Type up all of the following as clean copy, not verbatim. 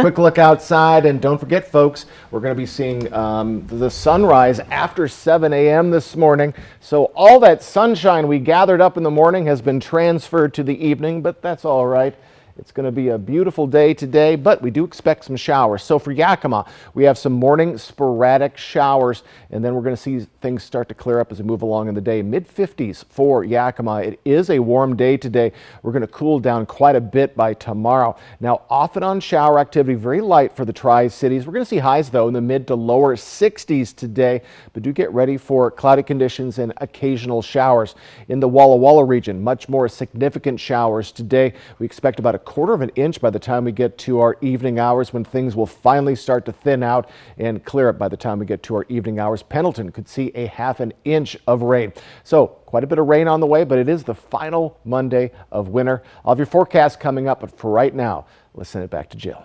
Quick look outside, and don't forget, folks, we're going to be seeing the sunrise after 7 a.m. this morning. So all that sunshine we gathered up in the morning has been transferred to the evening, but that's all right. It's going to be a beautiful day today, but we do expect some showers. So for Yakima, we have some morning sporadic showers, and then we're going to see things start to clear up as we move along in the day. Mid-50s for Yakima. It is a warm day today. We're going to cool down quite a bit by tomorrow. Now, off and on shower activity, very light for the Tri-Cities. We're going to see highs, though, in the mid to lower 60s today, but do get ready for cloudy conditions and occasional showers. In the Walla Walla region, much more significant showers today. We expect about a quarter of an inch by the time we get to our evening hours, when things will finally start to thin out and clear up by the time we get to our evening hours. Pendleton could see a half an inch of rain. So quite a bit of rain on the way, but it is the final Monday of winter. I'll have your forecast coming up, but for right now, let's send it back to Jill.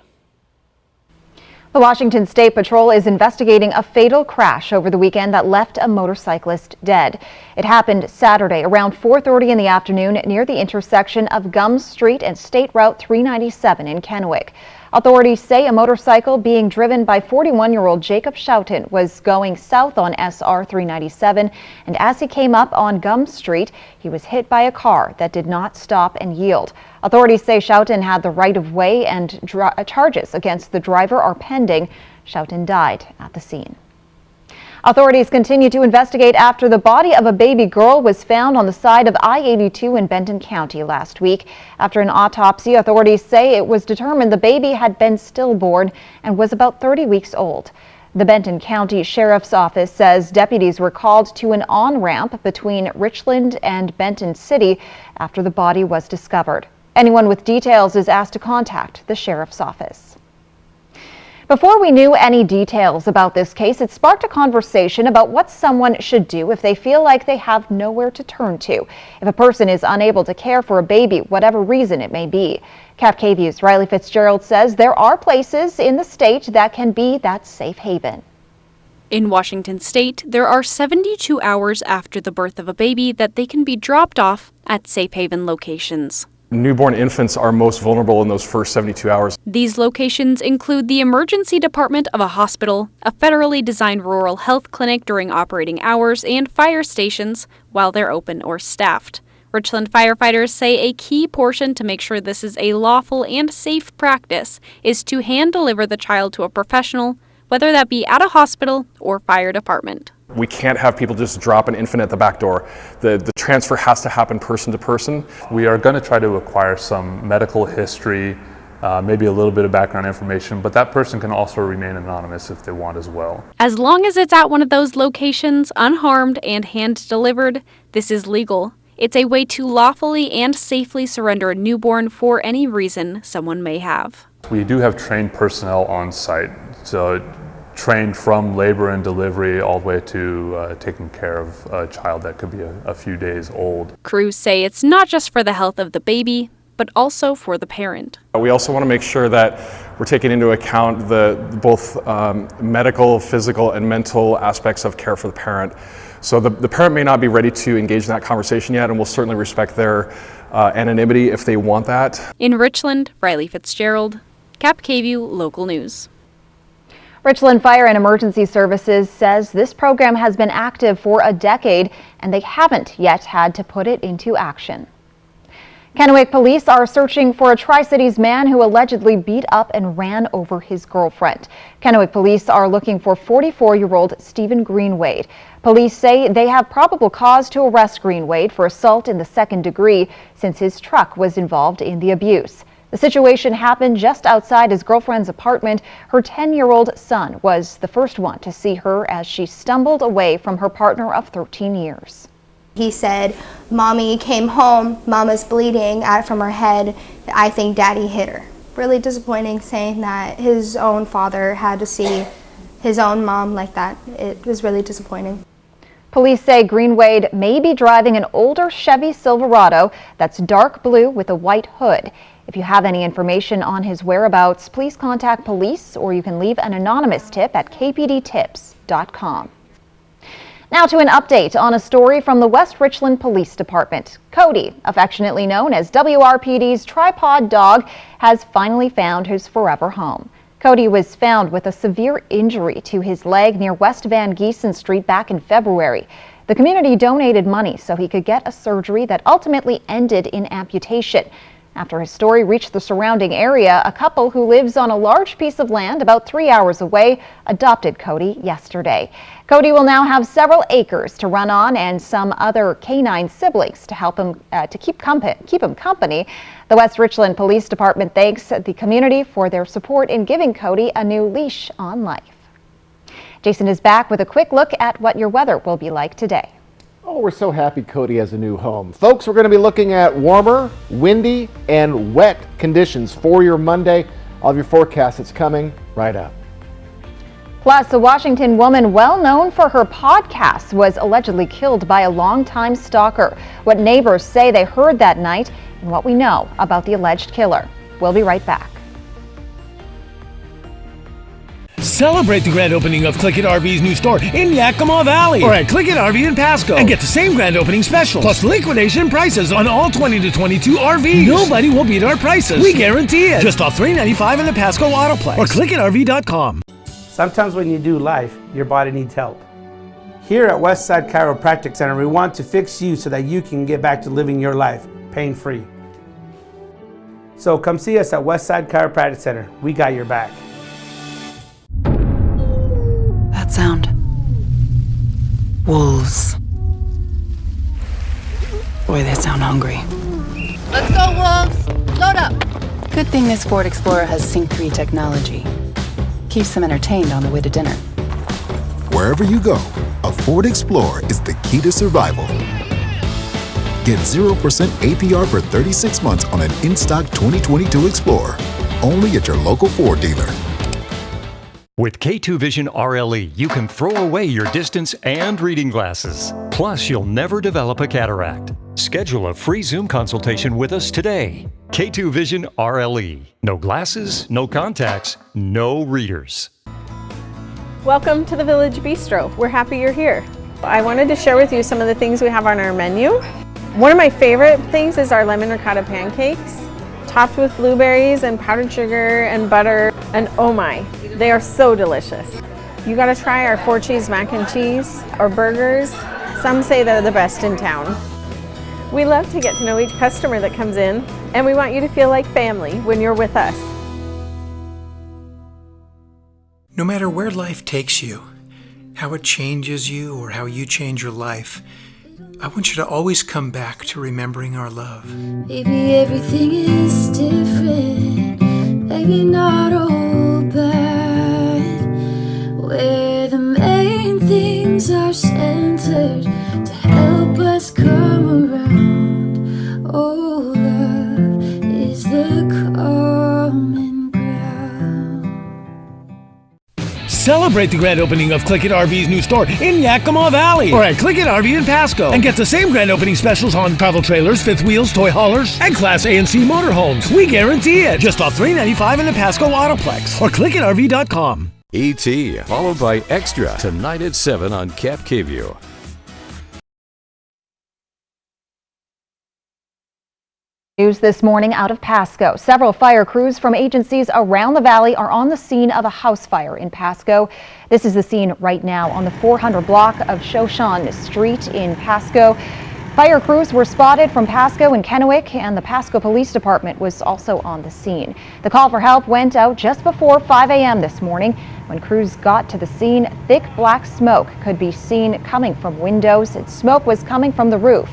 The Washington State Patrol is investigating a fatal crash over the weekend that left a motorcyclist dead. It happened Saturday around 4:30 in the afternoon near the intersection of Gums Street and State Route 397 in Kennewick. Authorities say a motorcycle being driven by 41-year-old Jacob Schouten was going south on SR 397, and as he came up on Gums Street, he was hit by a car that did not stop and yield. Authorities say Schouten had the right-of-way, and charges against the driver are pending. Schouten died at the scene. Authorities continue to investigate after the body of a baby girl was found on the side of I-82 in Benton County last week. After an autopsy, authorities say it was determined the baby had been stillborn and was about 30 weeks old. The Benton County Sheriff's Office says deputies were called to an on-ramp between Richland and Benton City after the body was discovered. Anyone with details is asked to contact the Sheriff's Office. Before we knew any details about this case, it sparked a conversation about what someone should do if they feel like they have nowhere to turn to. If a person is unable to care for a baby, whatever reason it may be. Cap KVU's Riley Fitzgerald says there are places in the state that can be that safe haven. In Washington State, there are 72 hours after the birth of a baby that they can be dropped off at safe haven locations. Newborn infants are most vulnerable in those first 72 hours. These locations include the emergency department of a hospital, a federally designed rural health clinic during operating hours, and fire stations while they're open or staffed. Richland firefighters say a key portion to make sure this is a lawful and safe practice is to hand deliver the child to a professional, whether that be at a hospital or fire department. We can't have people just drop an infant at the back door. The transfer has to happen person to person. We are going to try to acquire some medical history, maybe a little bit of background information, but that person can also remain anonymous if they want as well. As long as it's at one of those locations, unharmed and hand-delivered, this is legal. It's a way to lawfully and safely surrender a newborn for any reason someone may have. We do have trained personnel on site, so trained from labor and delivery all the way to taking care of a child that could be a few days old. Crews say it's not just for the health of the baby, but also for the parent. We also want to make sure that we're taking into account both medical, physical, and mental aspects of care for the parent. So the parent may not be ready to engage in that conversation yet, and we'll certainly respect their anonymity if they want that. In Richland, Riley Fitzgerald, Cap KVU Local News. Richland Fire and Emergency Services says this program has been active for a decade and they haven't yet had to put it into action. Kennewick police are searching for a Tri-Cities man who allegedly beat up and ran over his girlfriend. Kennewick police are looking for 44-year-old Stephen Greenwade. Police say they have probable cause to arrest Greenwade for assault in the second degree since his truck was involved in the abuse. The situation happened just outside his girlfriend's apartment. Her 10-year-old son was the first one to see her as she stumbled away from her partner of 13 years. He said, "Mommy came home, Mama's bleeding out from her head. I think Daddy hit her." Really disappointing, saying that his own father had to see his own mom like that. It was really disappointing. Police say Greenwade may be driving an older Chevy Silverado that's dark blue with a white hood. If you have any information on his whereabouts, please contact police or you can leave an anonymous tip at kpdtips.com. Now to an update on a story from the West Richland Police Department. Cody, affectionately known as WRPD's tripod dog, has finally found his forever home. Cody was found with a severe injury to his leg near West Van Giesen Street back in February. The community donated money so he could get a surgery that ultimately ended in amputation. After his story reached the surrounding area, a couple who lives on a large piece of land about 3 hours away adopted Cody yesterday. Cody will now have several acres to run on and some other canine siblings to help him keep him company. The West Richland Police Department thanks the community for their support in giving Cody a new leash on life. Jason is back with a quick look at what your weather will be like today. Oh, we're so happy Cody has a new home. Folks, we're going to be looking at warmer, windy, and wet conditions for your Monday. All of your forecasts, it's coming right up. Plus, a Washington woman well known for her podcasts was allegedly killed by a longtime stalker. What neighbors say they heard that night and what we know about the alleged killer. We'll be right back. Celebrate the grand opening of Click It RV's new store in Yakima Valley or at Click It RV in Pasco and get the same grand opening specials plus liquidation prices on all 20 to 22 RVs. Nobody will beat our prices. We guarantee it. Just off $395 in the Pasco Autoplex or ClickItRV.com. Sometimes when you do life, your body needs help. Here at Westside Chiropractic Center, we want to fix you so that you can get back to living your life pain-free. So come see us at Westside Chiropractic Center. We got your back. That sound. Wolves. Boy, they sound hungry. Let's go, wolves! Load up! Good thing this Ford Explorer has Sync 3 technology. Keeps them entertained on the way to dinner. Wherever you go, a Ford Explorer is the key to survival. Get 0% APR for 36 months on an in-stock 2022 Explorer. Only at your local Ford dealer. With K2 Vision RLE, you can throw away your distance and reading glasses. Plus, you'll never develop a cataract. Schedule a free Zoom consultation with us today. K2 Vision RLE. No glasses, no contacts, no readers. Welcome to the Village Bistro. We're happy you're here. I wanted to share with you some of the things we have on our menu. One of my favorite things is our lemon ricotta pancakes, topped with blueberries and powdered sugar and butter, and oh my, they are so delicious. You gotta try our 4-cheese mac and cheese or burgers. Some say they're the best in town. We love to get to know each customer that comes in, and we want you to feel like family when you're with us. No matter where life takes you, how it changes you or how you change your life, I want you to always come back to remembering our love. Maybe everything is different, maybe not all bad, where the main things are centered to help us come around. Oh, love is the common ground. Celebrate the grand opening of Click It RV's new store in Yakima Valley or at Click It RV in Pasco and get the same grand opening specials on travel trailers, fifth wheels, toy haulers, and Class A and C motorhomes. We guarantee it. Just off $395 in the Pasco Autoplex or ClickItRV.com. E.T. followed by Extra tonight at 7 on Cap KView. News this morning out of Pasco. Several fire crews from agencies around the valley are on the scene of a house fire in Pasco. This is the scene right now on the 400 block of Shoshone Street in Pasco. Fire crews were spotted from Pasco and Kennewick, and the Pasco Police Department was also on the scene. The call for help went out just before 5 a.m. this morning. When crews got to the scene, thick black smoke could be seen coming from windows, and smoke was coming from the roof.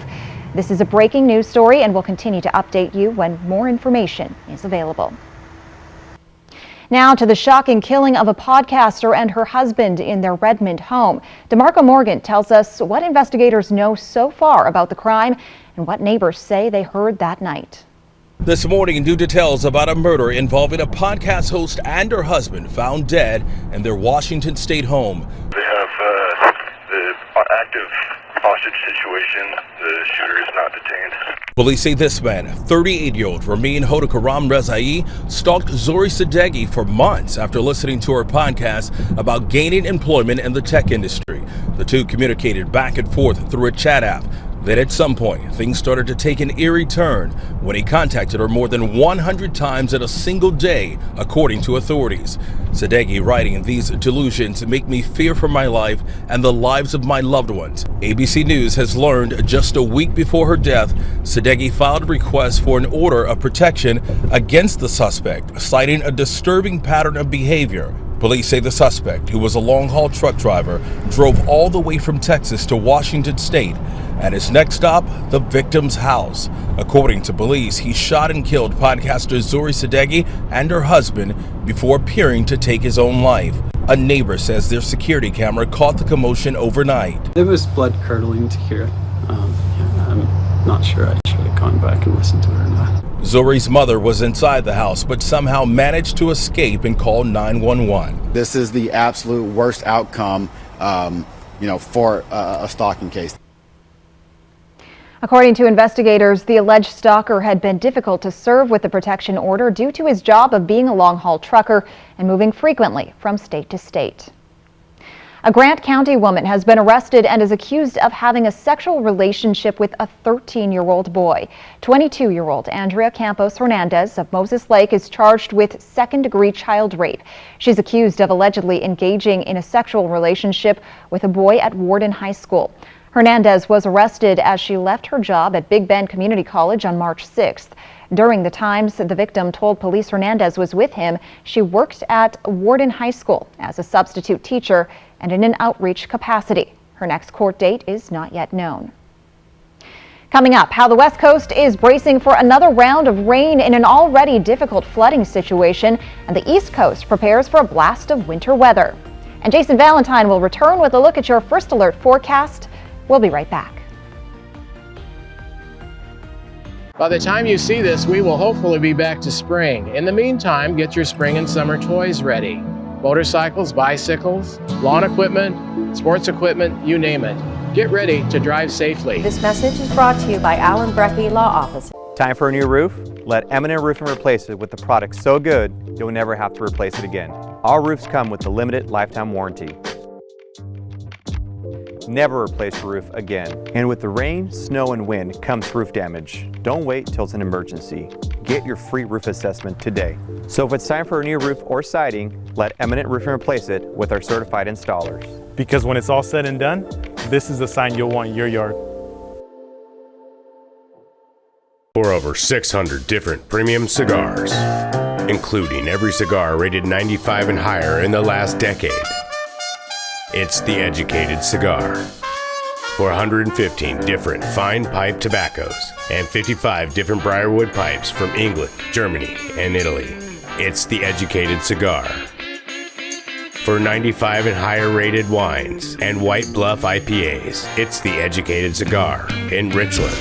This is a breaking news story, and we'll continue to update you when more information is available. Now to the shocking killing of a podcaster and her husband in their Redmond home. DeMarco Morgan tells us what investigators know so far about the crime and what neighbors say they heard that night. This morning, new details about a murder involving a podcast host and her husband found dead in their Washington State home. They have the active hostage situation. The shooter is not detained. Police say this man, 38-year-old Ramin Hodokaram Rezai, stalked Zori Sadeghi for months after listening to her podcast about gaining employment in the tech industry. The two communicated back and forth through a chat app. Then at some point, things started to take an eerie turn when he contacted her more than 100 times in a single day, according to authorities. Sadeghi writing, "These delusions make me fear for my life and the lives of my loved ones." ABC News has learned just a week before her death, Sadeghi filed a request for an order of protection against the suspect, citing a disturbing pattern of behavior. Police say the suspect, who was a long-haul truck driver, drove all the way from Texas to Washington State, and his next stop, the victim's house. According to police, he shot and killed podcaster Zuri Sadeghi and her husband before appearing to take his own life. A neighbor says their security camera caught the commotion overnight. It was blood-curdling to hear. I'm not sure I should have gone back and listened to it or not. Zuri's mother was inside the house, but somehow managed to escape and call 911. This is the absolute worst outcome, for a stalking case. According to investigators, the alleged stalker had been difficult to serve with the protection order due to his job of being a long-haul trucker and moving frequently from state to state. A Grant County woman has been arrested and is accused of having a sexual relationship with a 13-year-old boy. 22-year-old Andrea Campos Hernandez of Moses Lake is charged with second-degree child rape. She's accused of allegedly engaging in a sexual relationship with a boy at Warden High School. Hernandez was arrested as she left her job at Big Bend Community College on March 6th. During the times the victim told police Hernandez was with him, she worked at Warden High School as a substitute teacher and in an outreach capacity. Her next court date is not yet known. Coming up, how the West Coast is bracing for another round of rain in an already difficult flooding situation, and the East Coast prepares for a blast of winter weather. And Jason Valentine will return with a look at your First Alert forecast. We'll be right back. By the time you see this, we will hopefully be back to spring. In the meantime, get your spring and summer toys ready. Motorcycles, bicycles, lawn equipment, sports equipment, you name it. Get ready to drive safely. This message is brought to you by Allen Brecky Law Office. Time for a new roof? Let Eminent Roofing replace it with a product so good, you'll never have to replace it again. Our roofs come with a limited lifetime warranty. Never replace your roof again. And with the rain, snow, and wind comes roof damage. Don't wait till it's an emergency. Get your free roof assessment today. So if it's time for a new roof or siding, let Eminent Roofing replace it with our certified installers. Because when it's all said and done, this is the sign you'll want in your yard. For over 600 different premium cigars, including every cigar rated 95 and higher in the last decade. It's The Educated Cigar. For 115 different fine pipe tobaccos and 55 different Briarwood pipes from England, Germany, and Italy. It's The Educated Cigar. For 95 and higher rated wines and White Bluff IPAs, it's The Educated Cigar in Richland.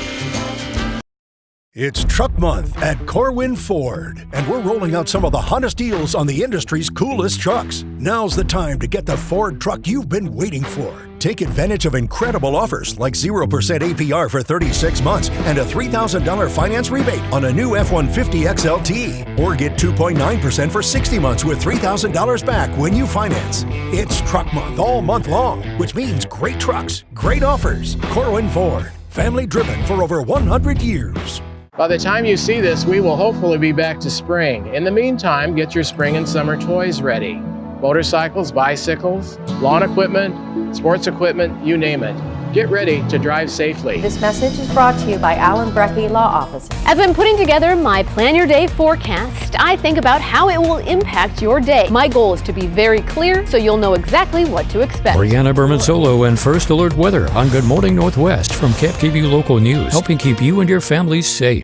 It's Truck Month at Corwin Ford, and we're rolling out some of the hottest deals on the industry's coolest trucks. Now's the time to get the Ford truck you've been waiting for. Take advantage of incredible offers like 0% APR for 36 months and a $3,000 finance rebate on a new F-150 XLT. Or get 2.9% for 60 months with $3,000 back when you finance. It's Truck Month all month long, which means great trucks, great offers. Corwin Ford, family driven for over 100 years. By the time you see this, we will hopefully be back to spring. In the meantime, get your spring and summer toys ready. Motorcycles, bicycles, lawn equipment, sports equipment, you name it. Get ready to drive safely. This message is brought to you by Allen Brecky Law Office. As I'm putting together my Plan Your Day forecast, I think about how it will impact your day. My goal is to be very clear so you'll know exactly what to expect. Brianna Berman Solo and First Alert Weather on Good Morning Northwest from KapTV Local News, helping keep you and your families safe.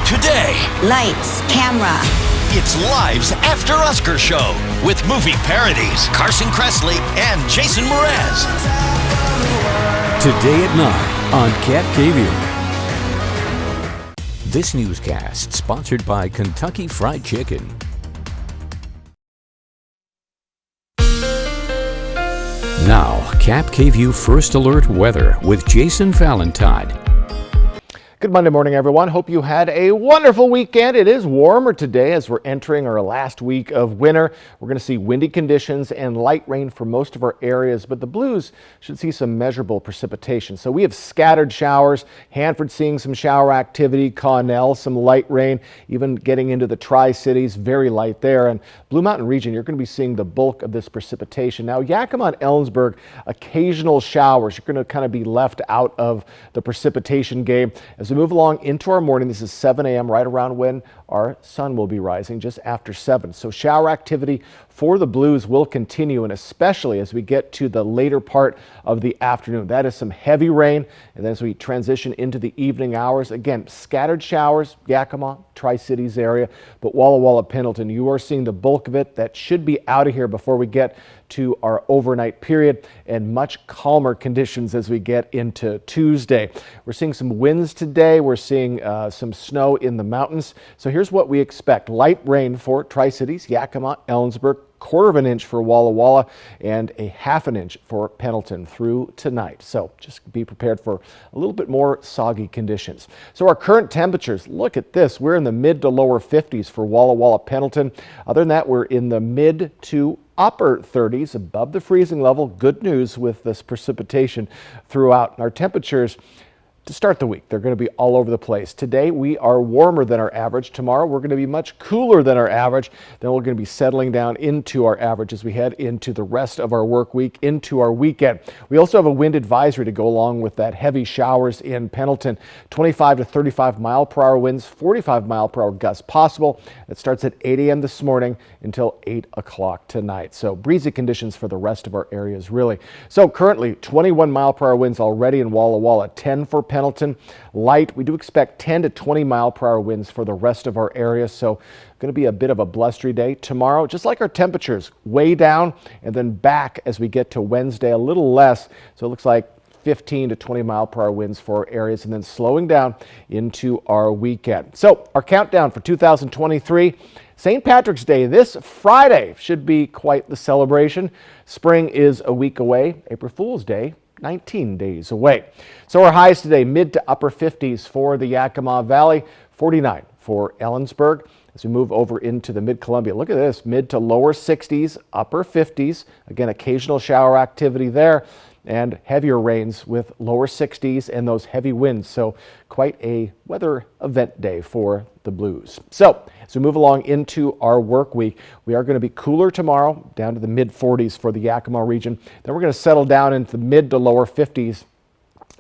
Today, lights, camera. It's Live's After Oscar Show with movie parodies, Carson Kressley and Jason Mraz. Today at 9 on KapTV. This newscast sponsored by Kentucky Fried Chicken. Now, KapTV First Alert Weather with Jason Valentine. Good Monday morning, everyone. Hope you had a wonderful weekend. It is warmer today as we're entering our last week of winter. We're going to see windy conditions and light rain for most of our areas, but the Blues should see some measurable precipitation. So we have scattered showers. Hanford seeing some shower activity. Connell, some light rain, even getting into the Tri-Cities, very light there. And Blue Mountain region, you're going to be seeing the bulk of this precipitation. Now, Yakima and Ellensburg, occasional showers. You're going to kind of be left out of the precipitation game. As we move along into our morning, this is 7 a.m., right around when our sun will be rising, just after 7. So shower activity for the Blues will continue, and especially as we get to the later part of the afternoon. That is some heavy rain, and then as we transition into the evening hours, again, scattered showers, Yakima, Tri-Cities area, but Walla Walla, Pendleton, you are seeing the bulk of it. That should be out of here before we get to our overnight period, and much calmer conditions as we get into Tuesday. We're seeing some winds today. We're seeing some snow in the mountains. So here's what we expect. Light rain for Tri-Cities, Yakima, Ellensburg, 1/4 of an inch for Walla Walla, and a 1/2 inch for Pendleton through tonight. So just be prepared for a little bit more soggy conditions. So our current temperatures, look at this. We're in the mid to lower 50s for Walla Walla, Pendleton. Other than that, we're in the mid to upper 30s, above the freezing level. Good news with this precipitation throughout. Our temperatures to start the week, they're going to be all over the place. Today we are warmer than our average. Tomorrow we're going to be much cooler than our average. Then we're going to be settling down into our average as we head into the rest of our work week, into our weekend. We also have a wind advisory to go along with that. Heavy showers in Pendleton, 25 to 35 mile per hour winds, 45 mile per hour gusts possible. It starts at 8 a.m. this morning until 8 o'clock tonight. So breezy conditions for the rest of our areas, really. So currently 21 mile per hour winds already in Walla Walla, 10 for Pendleton. Light, we do expect 10 to 20 mile per hour winds for the rest of our area. So going to be a bit of a blustery day tomorrow, just like our temperatures, way down and then back as we get to Wednesday, a little less. So it looks like 15 to 20 mile per hour winds for areas, and then slowing down into our weekend. So our countdown for 2023, St. Patrick's Day this Friday should be quite the celebration. Spring is a week away. April Fool's Day, 19 days away. So our highs today, mid to upper 50s for the Yakima Valley, 49 for Ellensburg. As we move over into the mid-Columbia, look at this, mid to lower 60s, upper 50s. Again, occasional shower activity there, and heavier rains with lower 60s and those heavy winds. So quite a weather event day for the Blues. So as we move along into our work week, we are going to be cooler tomorrow, down to the mid 40s for the Yakima region. Then we're going to settle down into the mid to lower 50s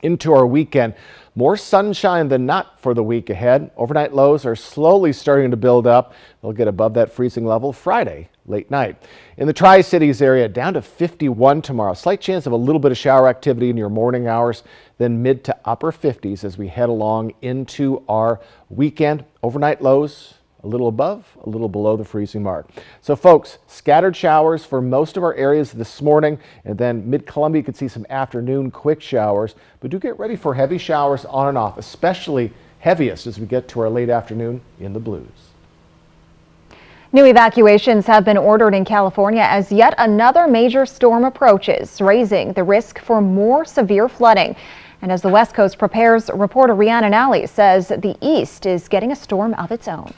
into our weekend. More sunshine than not for the week ahead. Overnight lows are slowly starting to build up. They'll get above that freezing level Friday late night. In the Tri-Cities area, down to 51 tomorrow. Slight chance of a little bit of shower activity in your morning hours, then mid to upper 50s as we head along into our weekend. Overnight lows a little above, a little below the freezing mark. So folks, scattered showers for most of our areas this morning, and then mid-Columbia you could see some afternoon quick showers, but do get ready for heavy showers on and off, especially heaviest as we get to our late afternoon in the Blues. New evacuations have been ordered in California as yet another major storm approaches, raising the risk for more severe flooding. And as the West Coast prepares, reporter Rhiannon Alley says the East is getting a storm of its own.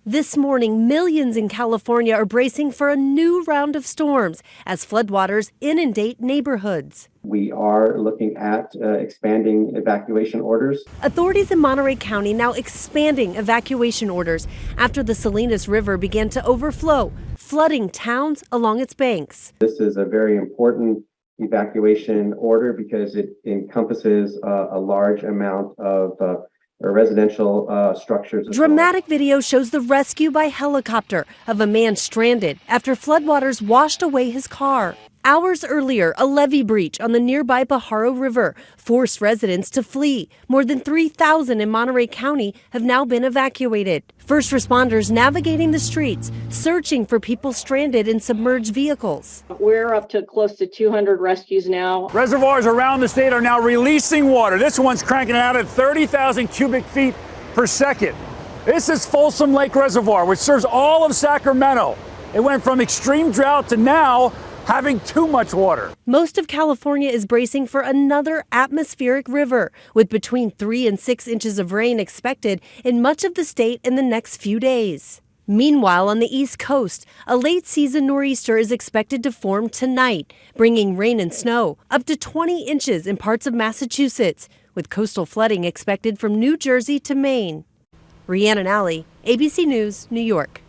This morning, millions in California are bracing for a new round of storms as floodwaters inundate neighborhoods. We are looking at expanding evacuation orders. Authorities in Monterey County now expanding evacuation orders after the Salinas River began to overflow, flooding towns along its banks. This is a very important evacuation order because it encompasses a large amount of residential structures. Dramatic video shows the rescue by helicopter of a man stranded after floodwaters washed away his car. Hours earlier, a levee breach on the nearby Pajaro River forced residents to flee. More than 3,000 in Monterey County have now been evacuated. First responders navigating the streets, searching for people stranded in submerged vehicles. We're up to close to 200 rescues now. Reservoirs around the state are now releasing water. This one's cranking it out at 30,000 cubic feet per second. This is Folsom Lake Reservoir, which serves all of Sacramento. It went from extreme drought to now having too much water. Most of California is bracing for another atmospheric river, with between 3 and 6 inches of rain expected in much of the state in the next few days. Meanwhile, on the East Coast, a late season nor'easter is expected to form tonight, bringing rain and snow up to 20 inches in parts of Massachusetts, with coastal flooding expected from New Jersey to Maine. Rhiannon Alley, ABC News, New York.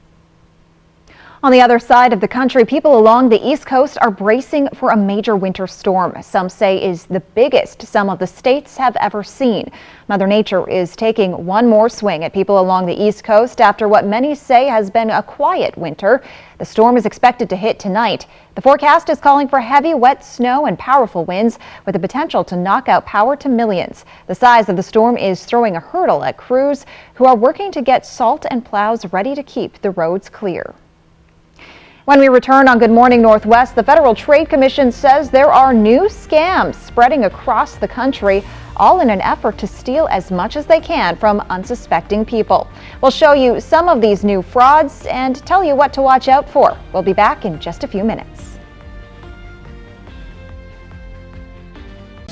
On the other side of the country, people along the East Coast are bracing for a major winter storm. Some say is the biggest some of the states have ever seen. Mother Nature is taking one more swing at people along the East Coast after what many say has been a quiet winter. The storm is expected to hit tonight. The forecast is calling for heavy, wet snow and powerful winds with the potential to knock out power to millions. The size of the storm is throwing a hurdle at crews who are working to get salt and plows ready to keep the roads clear. When we return on Good Morning Northwest, the Federal Trade Commission says there are new scams spreading across the country, all in an effort to steal as much as they can from unsuspecting people. We'll show you some of these new frauds and tell you what to watch out for. We'll be back in just a few minutes.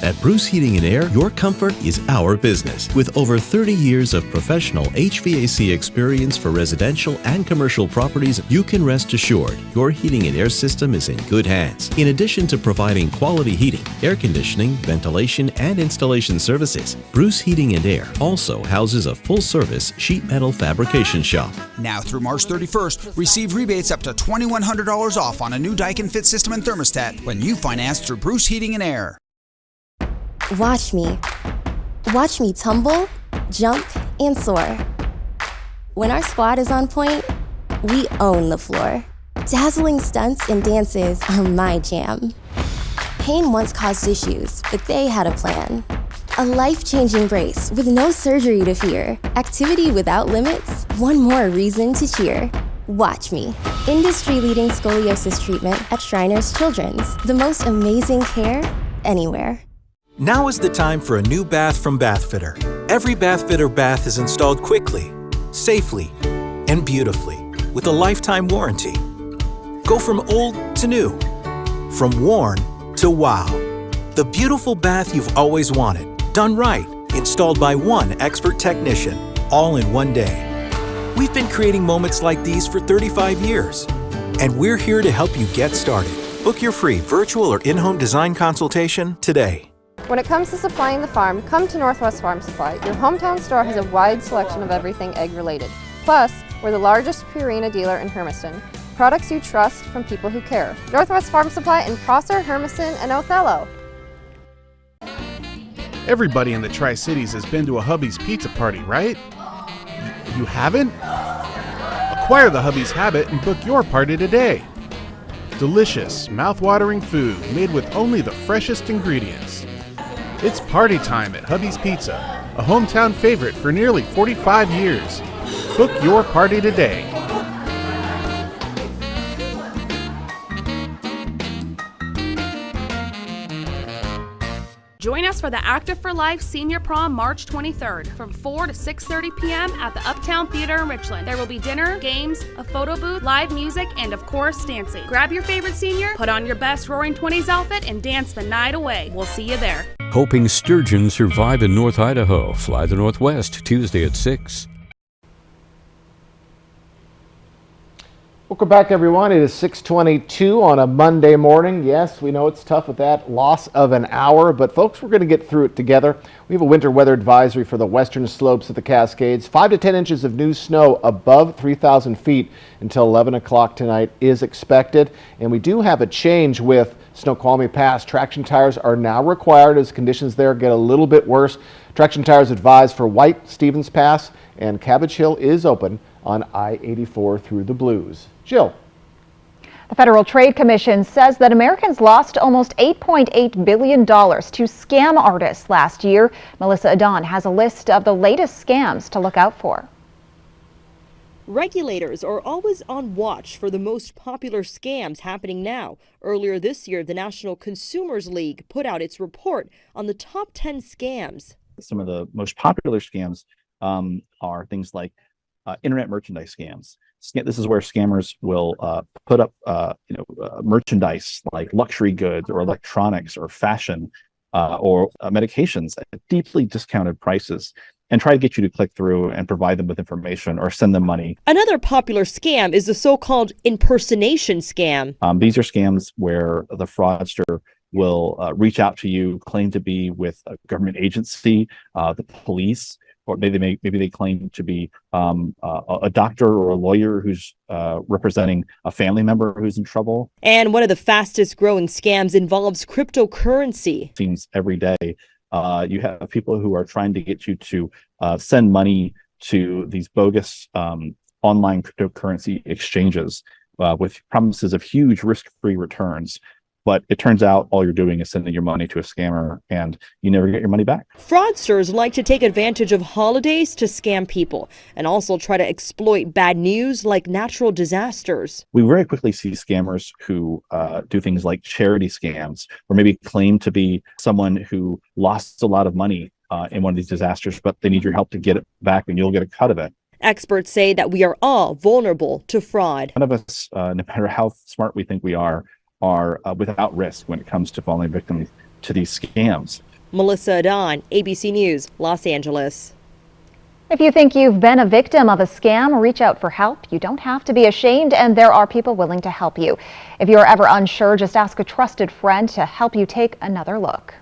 At Bruce Heating and Air, your comfort is our business. With over 30 years of professional HVAC experience for residential and commercial properties, you can rest assured your heating and air system is in good hands. In addition to providing quality heating, air conditioning, ventilation, and installation services, Bruce Heating and Air also houses a full-service sheet metal fabrication shop. Now through March 31st, receive rebates up to $2,100 off on a new Daikin Fit system and thermostat when you finance through Bruce Heating and Air. Watch me. Watch me tumble, jump, and soar. When our squad is on point, we own the floor. Dazzling stunts and dances are my jam. Pain once caused issues, but they had a plan. A life-changing brace with no surgery to fear. Activity without limits, one more reason to cheer. Watch me. Industry-leading scoliosis treatment at Shriners Children's. The most amazing care anywhere. Now is the time for a new bath from Bathfitter. Every Bathfitter bath is installed quickly, safely, and beautifully with a lifetime warranty. Go from old to new, from worn to wow. The beautiful bath you've always wanted, done right, installed by one expert technician, all in one day. We've been creating moments like these for 35 years, and we're here to help you get started. Book your free virtual or in-home design consultation today. When it comes to supplying the farm, come to Northwest Farm Supply. Your hometown store has a wide selection of everything egg-related. Plus, we're the largest Purina dealer in Hermiston. Products you trust from people who care. Northwest Farm Supply in Prosser, Hermiston, and Othello. Everybody in the Tri-Cities has been to a Hubby's Pizza Party, right? You haven't? Acquire the Hubby's habit and book your party today. Delicious, mouth-watering food made with only the freshest ingredients. It's party time at Hubby's Pizza, a hometown favorite for nearly 45 years. Book your party today. Join us for the Active for Life Senior Prom March 23rd from 4 to 6:30 p.m. at the Uptown Theater in Richland. There will be dinner, games, a photo booth, live music, and of course dancing. Grab your favorite senior, put on your best Roaring Twenties outfit, and dance the night away. We'll see you there. Hoping sturgeon survive in North Idaho. Fly the Northwest, Tuesday at 6. Welcome back, everyone. It is 6:22 on a Monday morning. Yes, we know it's tough with that loss of an hour, but folks, we're going to get through it together. We have a winter weather advisory for the western slopes of the Cascades. 5 to 10 inches of new snow above 3,000 feet until 11 o'clock tonight is expected. And we do have a change with Snoqualmie Pass. Traction tires are now required as conditions there get a little bit worse. Traction tires advised for White Stevens Pass, and Cabbage Hill is open on I-84 through the Blues. Jill. The Federal Trade Commission says that Americans lost almost $8.8 billion to scam artists last year. Melissa Adon has a list of the latest scams to look out for. Regulators are always on watch for the most popular scams happening now. Earlier this year, the National Consumers League put out its report on the top 10 scams. Some of the most popular scams are things like internet merchandise scams. This is where scammers will put up merchandise like luxury goods or electronics or fashion or medications at deeply discounted prices, and try to get you to click through and provide them with information or send them money. Another popular scam is the so-called impersonation scam. These are scams where the fraudster will reach out to you, claim to be with a government agency, the police, or maybe they claim to be a doctor or a lawyer who's representing a family member who's in trouble. And one of the fastest growing scams involves cryptocurrency. Seems every day you have people who are trying to get you to send money to these bogus online cryptocurrency exchanges with promises of huge risk-free returns. But it turns out all you're doing is sending your money to a scammer, and you never get your money back. Fraudsters like to take advantage of holidays to scam people and also try to exploit bad news like natural disasters. We very quickly see scammers who do things like charity scams, or maybe claim to be someone who lost a lot of money in one of these disasters, but they need your help to get it back and you'll get a cut of it. Experts say that we are all vulnerable to fraud. None of us, no matter how smart we think we are without risk when it comes to falling victim to these scams. Melissa Adon, ABC News, Los Angeles. If you think you've been a victim of a scam, reach out for help. You don't have to be ashamed, and there are people willing to help you. If you're ever unsure, just ask a trusted friend to help you take another look.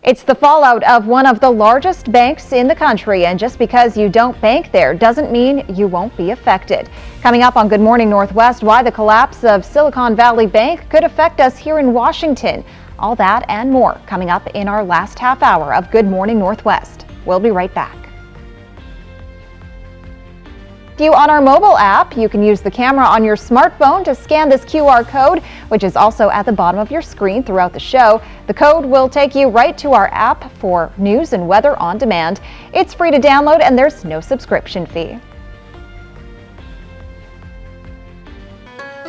It's the fallout of one of the largest banks in the country, and just because you don't bank there doesn't mean you won't be affected. Coming up on Good Morning Northwest, why the collapse of Silicon Valley Bank could affect us here in Washington. All that and more coming up in our last half hour of Good Morning Northwest. We'll be right back. You on our mobile app, you can use the camera on your smartphone to scan this QR code, which is also at the bottom of your screen throughout the show. The code will take you right to our app for news and weather on demand. It's free to download and there's no subscription fee.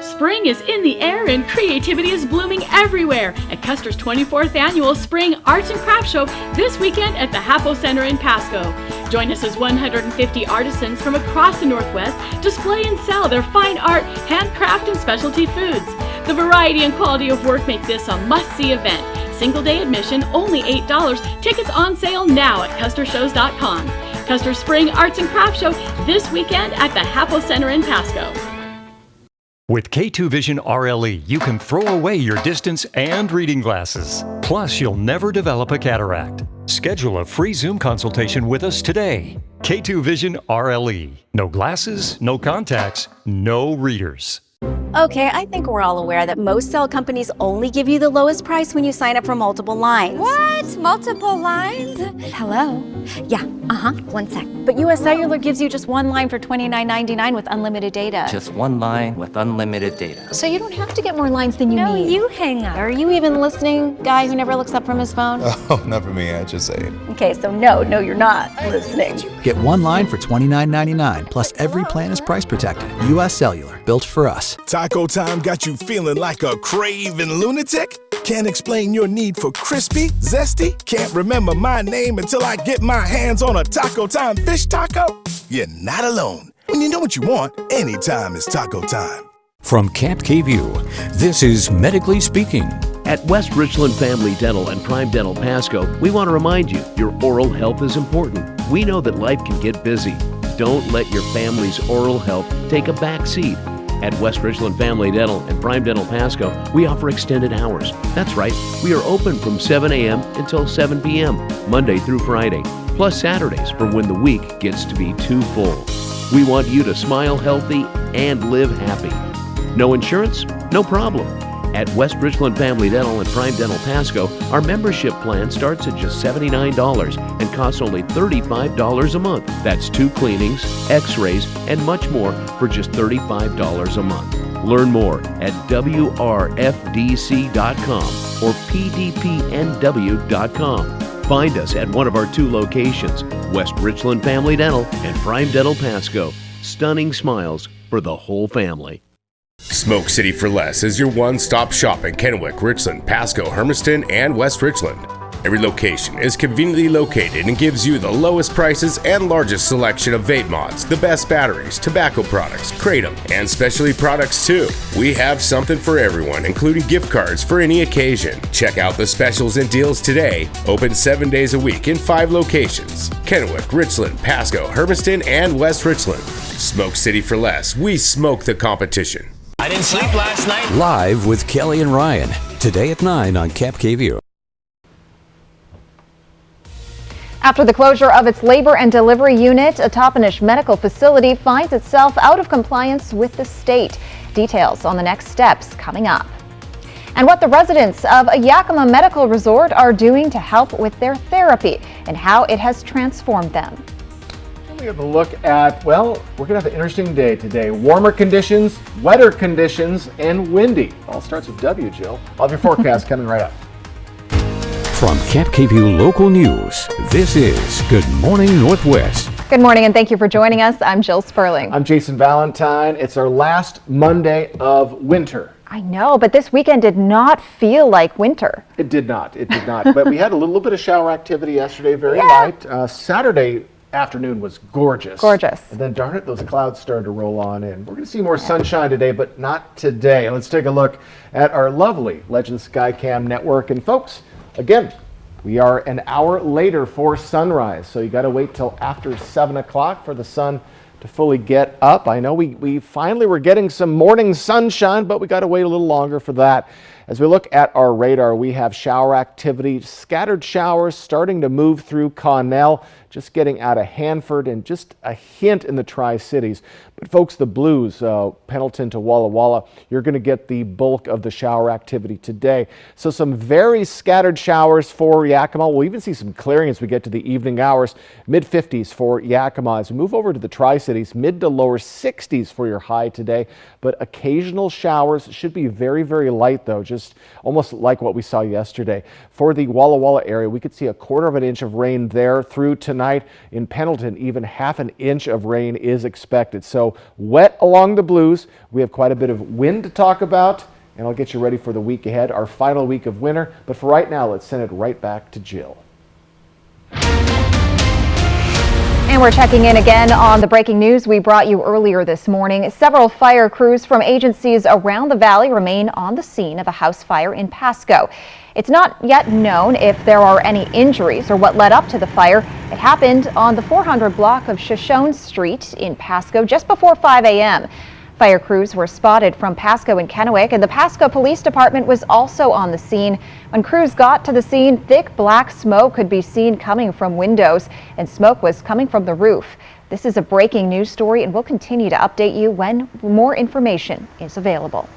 Spring is in the air and creativity is blooming everywhere at Custer's 24th Annual Spring Arts and Crafts Show this weekend at the Hapo Center in Pasco. Join us as 150 artisans from across the Northwest display and sell their fine art, handcraft, and specialty foods. The variety and quality of work make this a must-see event. Single-day admission, only $8. Tickets on sale now at custershows.com. Custer's Spring Arts and Crafts Show this weekend at the Hapo Center in Pasco. With K2 Vision RLE, you can throw away your distance and reading glasses. Plus, you'll never develop a cataract. Schedule a free Zoom consultation with us today. K2 Vision RLE. No glasses, no contacts, no readers. Okay, I think we're all aware that most cell companies only give you the lowest price when you sign up for multiple lines. What? Multiple lines? Hello? Yeah, one sec. But US Cellular gives you just one line for $29.99 with unlimited data. Just one line with unlimited data. So you don't have to get more lines than you need. No, you hang up. Are you even listening, guy who never looks up from his phone? Oh, not for me, I just say it. Okay, so no, you're not listening. Get one line for $29.99, plus every plan is price protected. US Cellular, built for us. Taco time got you feeling like a craving lunatic? Can't explain your need for crispy, zesty? Can't remember my name until I get my hands on a Taco Time fish taco? You're not alone. When you know what you want, anytime is taco time. From Camp K-View, this is Medically Speaking. At West Richland Family Dental and Prime Dental Pasco, we want to remind you your oral health is important. We know that life can get busy. Don't let your family's oral health take a back seat. At West Richland Family Dental and Prime Dental Pasco, we offer extended hours. That's right, we are open from 7 a.m. until 7 p.m., Monday through Friday, plus Saturdays for when the week gets to be too full. We want you to smile healthy and live happy. No insurance? No problem. At West Richland Family Dental and Prime Dental Pasco, our membership plan starts at just $79 and costs only $35 a month. That's 2 cleanings, x-rays, and much more for just $35 a month. Learn more at WRFDC.com or PDPNW.com. Find us at one of our 2 locations, West Richland Family Dental and Prime Dental Pasco. Stunning smiles for the whole family. Smoke City for Less is your one-stop shop in Kennewick, Richland, Pasco, Hermiston, and West Richland. Every location is conveniently located and gives you the lowest prices and largest selection of vape mods, the best batteries, tobacco products, Kratom, and specialty products too. We have something for everyone, including gift cards for any occasion. Check out the specials and deals today. Open 7 days a week in 5 locations: Kennewick, Richland, Pasco, Hermiston, and West Richland. Smoke City for less. We smoke the competition. I didn't sleep last night. Live with Kelly and Ryan, today at 9 on Cap KVU. After the closure of its labor and delivery unit, a Toppenish medical facility finds itself out of compliance with the state. Details on the next steps coming up. And what the residents of a Yakima Medical Resort are doing to help with their therapy and how it has transformed them. We have a look at, well, we're going to have an interesting day today. Warmer conditions, wetter conditions, and windy. All starts with W, Jill. I'll have your forecast coming right up. From Cap KVU Local News, this is Good Morning Northwest. Good morning and thank you for joining us. I'm Jill Sperling. I'm Jason Valentine. It's our last Monday of winter. I know, but this weekend did not feel like winter. It did not. But we had a little bit of shower activity yesterday, very light. Saturday afternoon was gorgeous. And then darn it, those clouds started to roll on in. We're going to see more sunshine today, but not today. Let's take a look at our lovely Legend Skycam network. And folks, again, we are an hour later for sunrise, so you got to wait till after 7 o'clock for the sun to fully get up. I know we finally were getting some morning sunshine, but we got to wait a little longer for that. As we look at our radar, we have shower activity, scattered showers starting to move through Connell, just getting out of Hanford, and just a hint in the Tri-Cities. But folks, the Blues, Pendleton to Walla Walla, you're going to get the bulk of the shower activity today. So some very scattered showers for Yakima. We'll even see some clearing as we get to the evening hours. Mid-50s for Yakima. As we move over to the Tri-Cities, mid to lower 60s for your high today. But occasional showers should be very, very light though, just almost like what we saw yesterday. For the Walla Walla area, we could see a 1/4 inch of rain there through tonight. In Pendleton, even 1/2 inch of rain is expected. So wet along the Blues. We have quite a bit of wind to talk about, and I'll get you ready for the week ahead, our final week of winter. But for right now, let's send it right back to Jill. And we're checking in again on the breaking news we brought you earlier this morning. Several fire crews from agencies around the valley remain on the scene of a house fire in Pasco. It's not yet known if there are any injuries or what led up to the fire. It happened on the 400 block of Shoshone Street in Pasco just before 5 a.m. Fire crews were spotted from Pasco and Kennewick, and the Pasco Police Department was also on the scene. When crews got to the scene, thick black smoke could be seen coming from windows, and smoke was coming from the roof. This is a breaking news story, and we'll continue to update you when more information is available.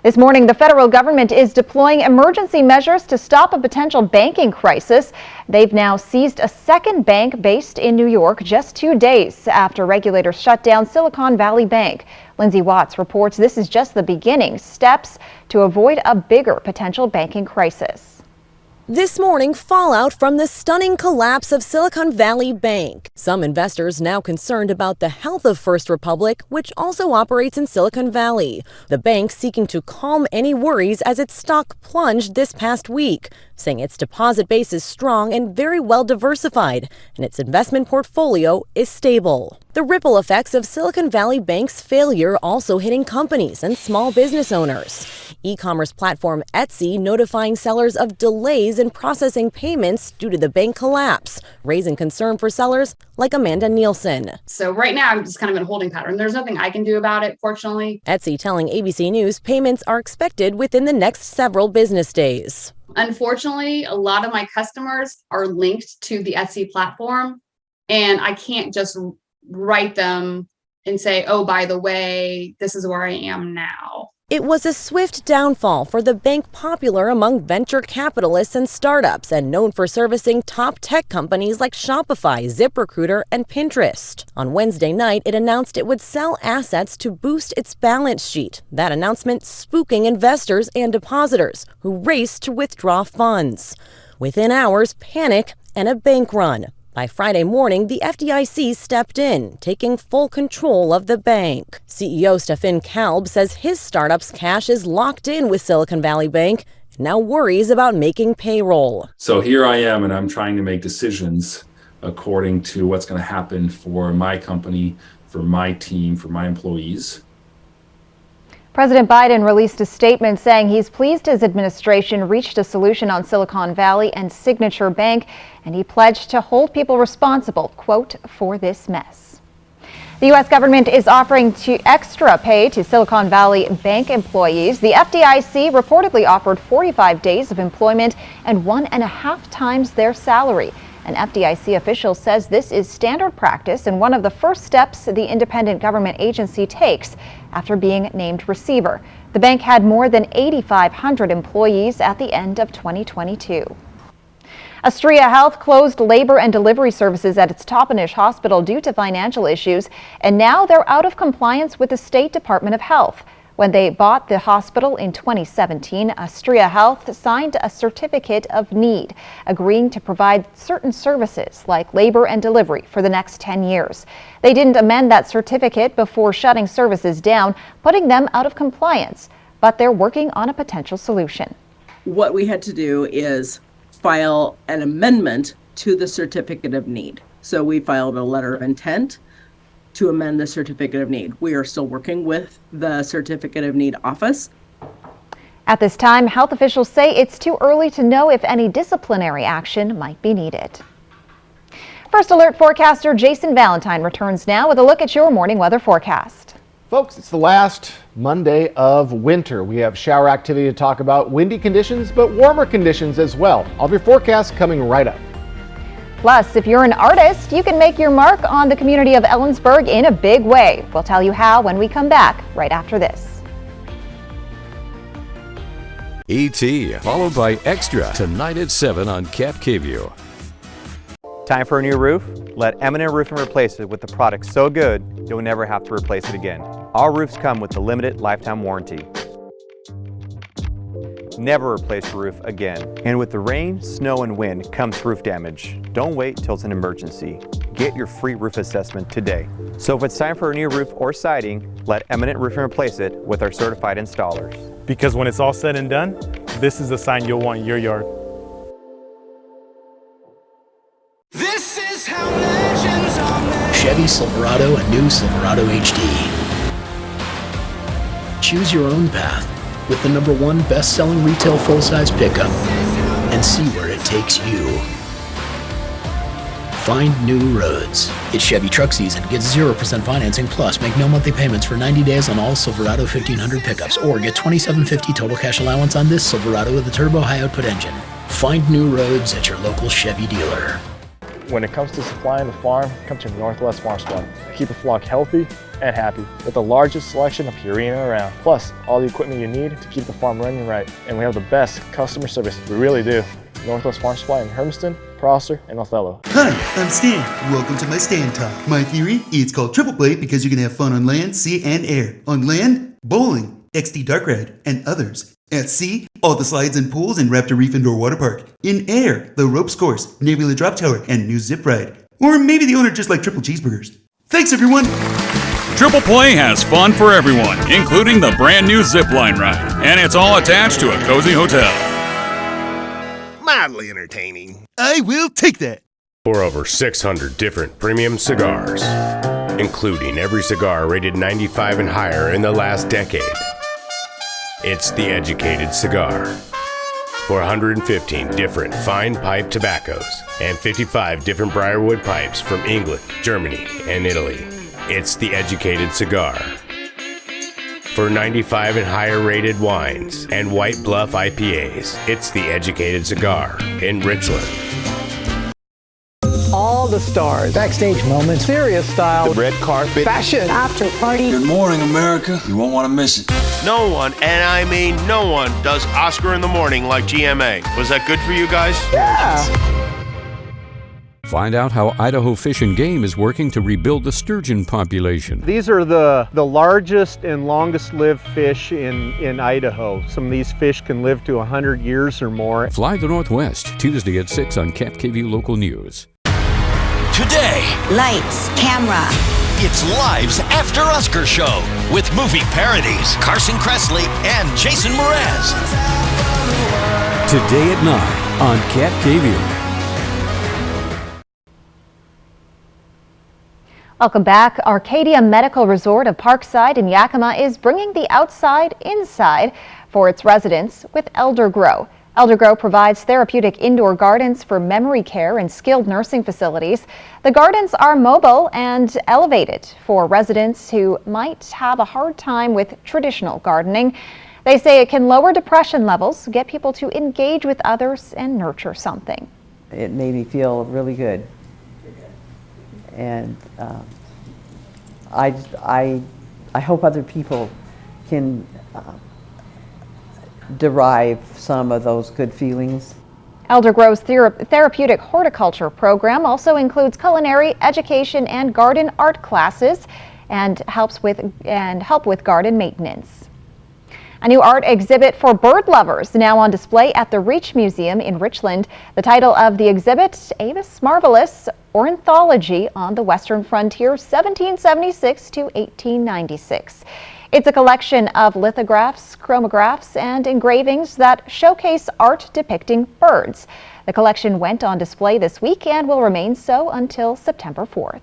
This morning, the federal government is deploying emergency measures to stop a potential banking crisis. They've now seized a second bank based in New York just 2 days after regulators shut down Silicon Valley Bank. Lindsay Watts reports this is just the beginning steps to avoid a bigger potential banking crisis. This morning, fallout from the stunning collapse of Silicon Valley Bank. Some investors now concerned about the health of First Republic, which also operates in Silicon Valley. The bank seeking to calm any worries as its stock plunged this past week, saying its deposit base is strong and very well diversified, and its investment portfolio is stable. The ripple effects of Silicon Valley Bank's failure also hitting companies and small business owners. E-commerce platform Etsy notifying sellers of delays in processing payments due to the bank collapse, raising concern for sellers like Amanda Nielsen. So right now I'm just kind of in a holding pattern. There's nothing I can do about it, fortunately. Etsy telling ABC News payments are expected within the next several business days. Unfortunately, a lot of my customers are linked to the Etsy platform, and I can't just write them and say, oh, by the way, this is where I am now. It was a swift downfall for the bank, popular among venture capitalists and startups and known for servicing top tech companies like Shopify, ZipRecruiter, and Pinterest. On Wednesday night, it announced it would sell assets to boost its balance sheet. That announcement spooking investors and depositors who raced to withdraw funds. Within hours, panic and a bank run. By Friday morning, the FDIC stepped in, taking full control of the bank. CEO Stefan Kalb says his startup's cash is locked in with Silicon Valley Bank, now worries about making payroll. So here I am, and I'm trying to make decisions according to what's going to happen for my company, for my team, for my employees. President Biden released a statement saying he's pleased his administration reached a solution on Silicon Valley and Signature Bank, and he pledged to hold people responsible, quote, for this mess. The U.S. government is offering extra pay to Silicon Valley Bank employees. The FDIC reportedly offered 45 days of employment and 1.5 times their salary. An FDIC official says this is standard practice and one of the first steps the independent government agency takes after being named receiver. The bank had more than 8,500 employees at the end of 2022. Astria Health closed labor and delivery services at its Toppenish Hospital due to financial issues, and now they're out of compliance with the State Department of Health. When they bought the hospital in 2017, Astria Health signed a certificate of need, agreeing to provide certain services like labor and delivery for the next 10 years. They didn't amend that certificate before shutting services down, putting them out of compliance, but they're working on a potential solution. What we had to do is file an amendment to the certificate of need. So we filed a letter of intent to amend the certificate of need. We are still working with the certificate of need office. At this time, health officials say it's too early to know if any disciplinary action might be needed. First Alert forecaster Jason Valentine returns now with a look at your morning weather forecast. Folks, it's the last Monday of winter. We have shower activity to talk about, windy conditions, but warmer conditions as well. All of your forecasts coming right up. Plus, if you're an artist, you can make your mark on the community of Ellensburg in a big way. We'll tell you how when we come back right after this. E.T. followed by Extra tonight at 7 on Cap KVU. Time for a new roof? Let Eminent Roofing replace it with the product so good you'll never have to replace it again. All roofs come with a limited lifetime warranty. Never replace your roof again. And with the rain, snow, and wind comes roof damage. Don't wait till it's an emergency. Get your free roof assessment today. So if it's time for a new roof or siding, let Eminent Roofing replace it with our certified installers. Because when it's all said and done, this is the sign you'll want in your yard. This is how legends are made. Chevy Silverado and new Silverado HD. Choose your own path with the #1 best-selling retail full-size pickup and see where it takes you. Find new roads. It's Chevy truck season. Get 0% financing plus make no monthly payments for 90 days on all Silverado 1500 pickups or get $2,750 total cash allowance on this Silverado with a turbo high output engine. Find new roads at your local Chevy dealer. When it comes to supplying the farm, come to Northwest Farm Supply. Keep a flock healthy and happy with the largest selection of Purina around. Plus, all the equipment you need to keep the farm running right. And we have the best customer service. We really do. Northwest Farm Supply in Hermiston, Prosser, and Othello. Hi, I'm Stan. Welcome to my Stan Talk. My theory, it's called Triple Play because you can have fun on land, sea, and air. On land, bowling, XD Dark Ride, and others. At sea, all the slides and pools in Raptor Reef Indoor Water Park. In air, the ropes course, Nebula Drop Tower, and new zip ride. Or maybe the owner just liked triple cheeseburgers. Thanks, everyone! Triple Play has fun for everyone, including the brand new zipline ride. And it's all attached to a cozy hotel. Mildly entertaining. I will take that. For over 600 different premium cigars, including every cigar rated 95 and higher in the last decade. It's The Educated Cigar. For 115 different fine pipe tobaccos and 55 different Briarwood pipes from England, Germany, and Italy. It's The Educated Cigar. For 95 and higher rated wines and White Bluff IPAs, it's The Educated Cigar in Richland. All the stars, backstage moments, serious style, The red carpet, fashion, after party. Good morning, America. You won't want to miss it. No one, and I mean no one, does Oscar in the Morning like GMA. Was that good for you guys? Yeah. Find out how Idaho Fish and Game is working to rebuild the sturgeon population. These are the largest and longest lived fish in Idaho. Some of these fish can live to 100 years or more. Fly the Northwest, Tuesday at 6 on Cap KVU Local News. Today, Lights, camera. it's Live's After Oscar Show with movie parodies, Carson Kressley and Jason Mraz. Today at 9 on Cat KView. Welcome back. Arcadia Medical Resort of Parkside in Yakima is bringing the outside inside for its residents with Elder Grow. Elder Grow provides therapeutic indoor gardens for memory care and skilled nursing facilities. The gardens are mobile and elevated for residents who might have a hard time with traditional gardening. They say it can lower depression levels, get people to engage with others and nurture something. It made me feel really good. And I hope other people can derive some of those good feelings. Elder Grow's therapeutic horticulture program also includes culinary, education, and garden art classes, and help with garden maintenance. A new art exhibit for bird lovers now on display at the Reach Museum in Richland. The title of the exhibit, Avis Marvelous, Ornithology on the Western Frontier, 1776 to 1896. It's a collection of lithographs, chromographs, and engravings that showcase art depicting birds. The collection went on display this week and will remain so until September 4th.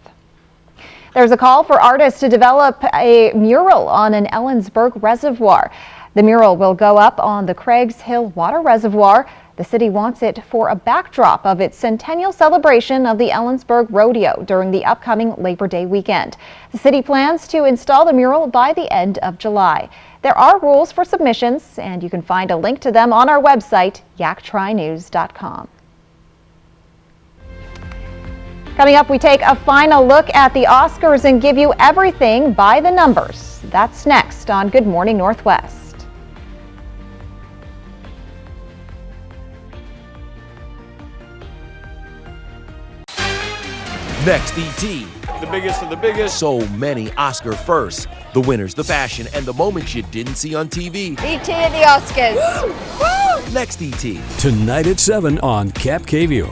There's a call for artists to develop a mural on an Ellensburg reservoir. The mural will go up on the Craigs Hill Water Reservoir. The city wants it for a backdrop of its centennial celebration of the Ellensburg Rodeo during the upcoming Labor Day weekend. The city plans to install the mural by the end of July. There are rules for submissions, and you can find a link to them on our website, yaktrinews.com. Coming up, we take a final look at the Oscars and give you everything by the numbers. That's next on Good Morning Northwest. Next, ET. The biggest of the biggest. So many Oscar firsts. The winners, the fashion, and the moments you didn't see on TV. ET at the Oscars. Woo! Next, ET. Tonight at 7 on Cap KView.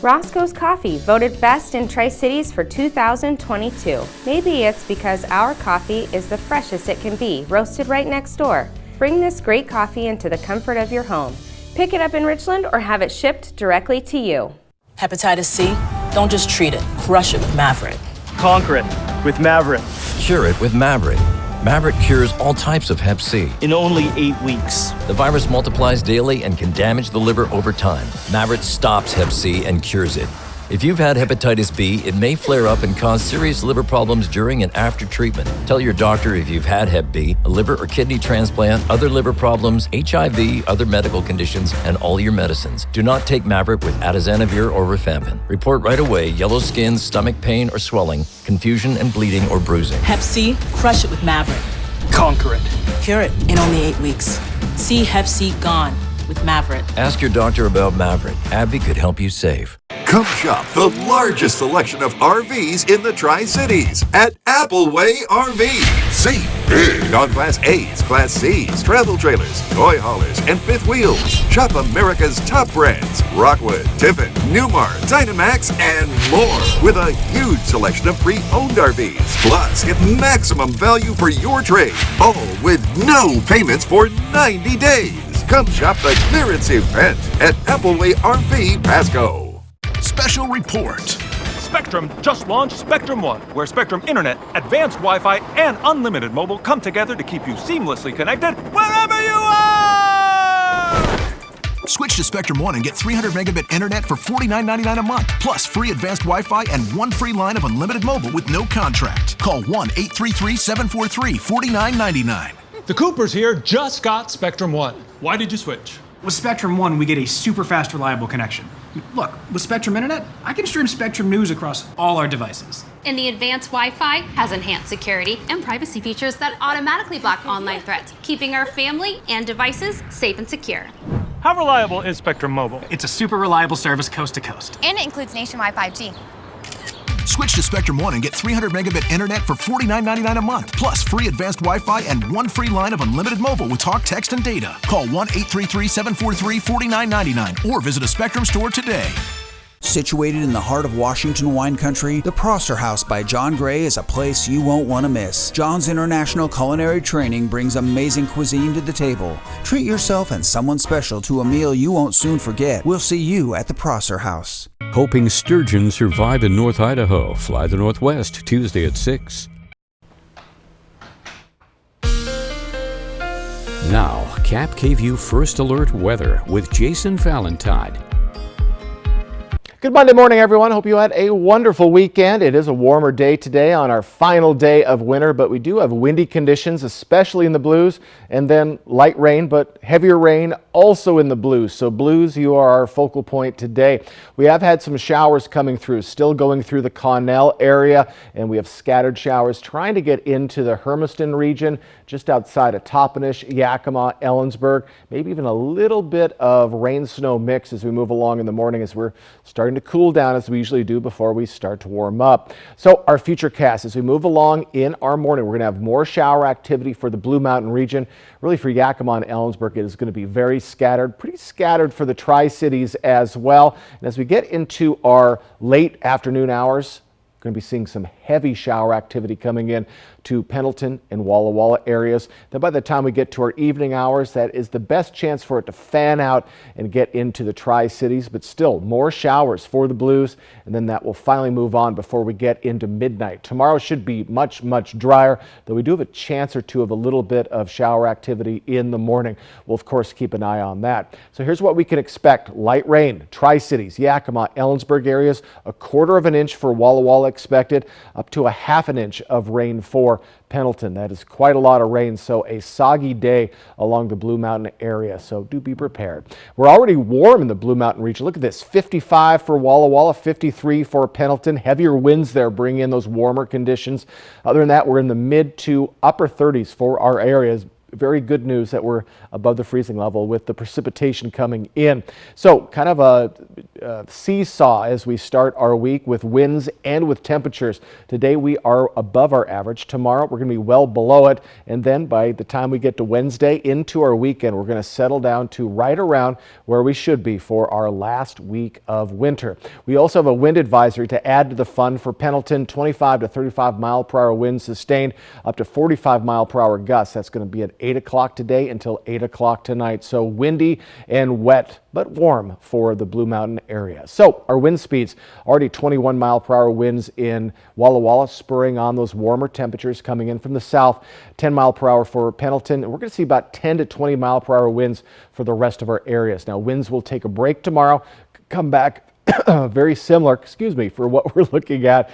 Roscoe's Coffee voted best in Tri-Cities for 2022. Maybe it's because our coffee is the freshest it can be, roasted right next door. Bring this great coffee into the comfort of your home. Pick it up in Richland or have it shipped directly to you. Hepatitis C? Don't just treat it, crush it with Mavorite. Conquer it with Mavorite. Cure it with Mavorite. Mavorite cures all types of Hep C. In only 8 weeks. The virus multiplies daily and can damage the liver over time. Mavorite stops Hep C and cures it. If you've had hepatitis B, it may flare up and cause serious liver problems during and after treatment. Tell your doctor if you've had Hep B, a liver or kidney transplant, other liver problems, HIV, other medical conditions, and all your medicines. Do not take Mavorite with atazanavir or rifampin. Report right away yellow skin, stomach pain or swelling, confusion and bleeding or bruising. Hep C, crush it with Mavorite. Conquer it. Cure it in only 8 weeks. See Hep C gone with Mavorite. Ask your doctor about Mavorite. AbbVie could help you save. Come shop the largest selection of RVs in the Tri-Cities at Appleway RV. Save big on Class A's, Class C's, travel trailers, toy haulers, and fifth wheels. Shop America's top brands, Rockwood, Tiffin, Newmar, Dynamax, and more, with a huge selection of pre-owned RVs. Plus, get maximum value for your trade, all with no payments for 90 days. Come shop the clearance event at Appleway RV Pasco. Special report. Spectrum just launched Spectrum One, where Spectrum Internet, advanced Wi-Fi, and unlimited mobile come together to keep you seamlessly connected wherever you are! Switch to Spectrum One and get 300 megabit internet for $49.99 a month, plus free advanced Wi-Fi and one free line of unlimited mobile with no contract. Call 1-833-743-4999. The Coopers here just got Spectrum One. Why did you switch? With Spectrum One, we get a super fast, reliable connection. Look, with Spectrum Internet, I can stream Spectrum News across all our devices. And the advanced Wi-Fi has enhanced security and privacy features that automatically block online threats, keeping our family and devices safe and secure. How reliable is Spectrum Mobile? It's a super reliable service coast to coast. And it includes nationwide 5G. Switch to Spectrum One and get 300 megabit internet for $49.99 a month, plus free advanced Wi-Fi and one free line of unlimited mobile with talk, text, and data. Call 1-833-743-4999 or visit a Spectrum store today. Situated in the heart of Washington wine country, the Prosser House by John Gray is a place you won't want to miss. John's international culinary training brings amazing cuisine to the table. Treat yourself and someone special to a meal you won't soon forget. We'll see you at the Prosser House. Hoping sturgeon survive in North Idaho. Fly the Northwest, Tuesday at 6. Now, Cap KVU First Alert weather with Jason Valentine. Good Monday morning, everyone. Hope you had a wonderful weekend. It is a warmer day today on our final day of winter, but we do have windy conditions, especially in the Blues, and then light rain, but heavier rain also in the Blues. So Blues, you are our focal point today. We have had some showers coming through, still going through the Connell area, and we have scattered showers trying to get into the Hermiston region, just outside of Toppenish, Yakima, Ellensburg, maybe even a little bit of rain-snow mix as we move along in the morning as we're starting to cool down as we usually do before we start to warm up. So our future cast as we move along in our morning, we're going to have more shower activity for the Blue Mountain region. Really for Yakima and Ellensburg, it is going to be very scattered, pretty scattered for the Tri-Cities as well. And as we get into our late afternoon hours, we're going to be seeing some heavy shower activity coming in to Pendleton and Walla Walla areas. Then by the time we get to our evening hours, that is the best chance for it to fan out and get into the Tri-Cities, but still more showers for the Blues, and then that will finally move on before we get into midnight. Tomorrow should be much, much drier, though we do have a chance or two of a little bit of shower activity in the morning. We'll of course keep an eye on that. So here's what we can expect. Light rain, Tri-Cities, Yakima, Ellensburg areas, 1/4 of an inch for Walla Walla expected, up to 1/2 an inch of rain for Pendleton. That is quite a lot of rain, so a soggy day along the Blue Mountain area, so do be prepared. We're already warm in the Blue Mountain region. Look at this, 55 for Walla Walla, 53 for Pendleton. Heavier winds there bring in those warmer conditions. Other than that, we're in the mid to upper 30s for our areas. Very good news that we're above the freezing level with the precipitation coming in. So kind of a seesaw as we start our week with winds and with temperatures. Today we are above our average. Tomorrow we're going to be well below it. And then by the time we get to Wednesday into our weekend, we're going to settle down to right around where we should be for our last week of winter. We also have a wind advisory to add to the fun for Pendleton. 25 to 35 mile per hour winds sustained, up to 45 mile per hour gusts. That's going to be at 8 o'clock today until 8 o'clock tonight. So windy and wet, but warm for the Blue Mountain area. So our wind speeds, already 21 mile per hour winds in Walla Walla, spurring on those warmer temperatures coming in from the south. 10 mile per hour for Pendleton. And we're going to see about 10 to 20 mile per hour winds for the rest of our areas. Now winds will take a break tomorrow, come back very similar, for what we're looking at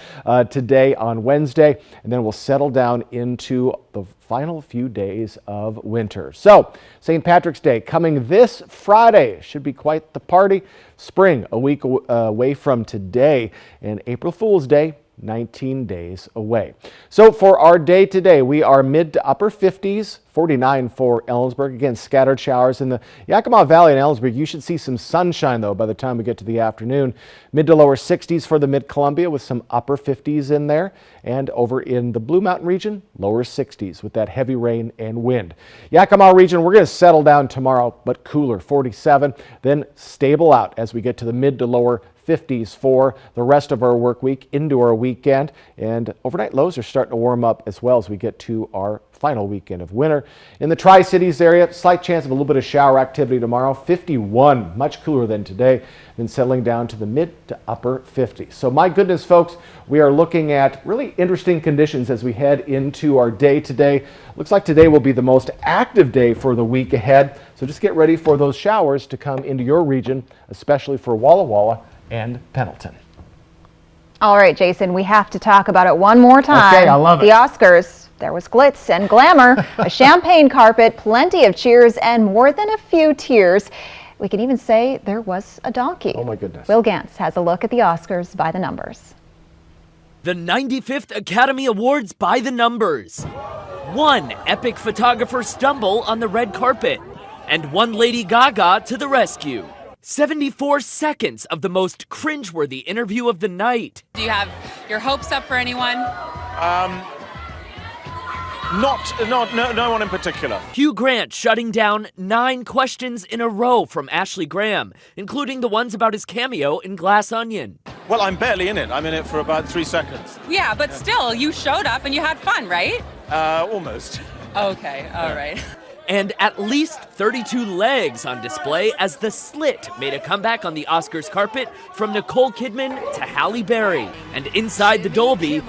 today on Wednesday, and then we'll settle down into the final few days of winter. So St. Patrick's Day coming this Friday. Should be quite the party. Spring a week away from today, and April Fool's Day 19 days away. So for our day today, we are mid to upper 50s, 49 for Ellensburg. Again, scattered showers in the Yakima Valley and Ellensburg. You should see some sunshine though by the time we get to the afternoon. Mid to lower 60s for the Mid-Columbia with some upper 50s in there. And over in the Blue Mountain region, lower 60s with that heavy rain and wind. Yakima region, we're going to settle down tomorrow, but cooler, 47. Then stable out as we get to the mid to lower 50s for the rest of our work week into our weekend, and overnight lows are starting to warm up as well as we get to our final weekend of winter. In the Tri-Cities area, slight chance of a little bit of shower activity tomorrow, 51, much cooler than today, then settling down to the mid to upper 50s. So my goodness, folks, we are looking at really interesting conditions as we head into our day today. Looks like today will be the most active day for the week ahead, so just get ready for those showers to come into your region, especially for Walla Walla and Pendleton. All right, Jason, we have to talk about it one more time. Okay, I love it. The Oscars. There was glitz and glamour, a champagne carpet, plenty of cheers, and more than a few tears. We can even say there was a donkey. Oh my goodness. Will Gantz has a look at the Oscars by the numbers. The 95th Academy Awards by the numbers. One epic photographer stumble on the red carpet, and one Lady Gaga to the rescue. 74 seconds of the most cringeworthy interview of the night. Do you have your hopes up for anyone? No one in particular. Hugh Grant shutting down 9 questions in a row from Ashley Graham, including the ones about his cameo in Glass Onion. Well, I'm barely in it. I'm in it for about 3 seconds. Yeah, but still, you showed up and you had fun, right? Almost. Okay, all right. And at least 32 legs on display as The Slit made a comeback on the Oscars carpet from Nicole Kidman to Halle Berry. And inside the Dolby,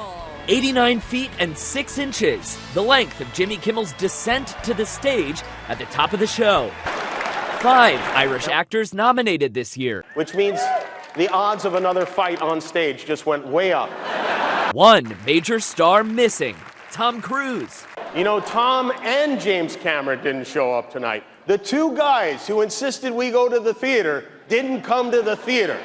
89 feet and 6 inches, the length of Jimmy Kimmel's descent to the stage at the top of the show. 5 Irish actors nominated this year. Which means the odds of another fight on stage just went way up. 1 major star missing, Tom Cruise. You know, Tom and James Cameron didn't show up tonight. The 2 guys who insisted we go to the theater didn't come to the theater.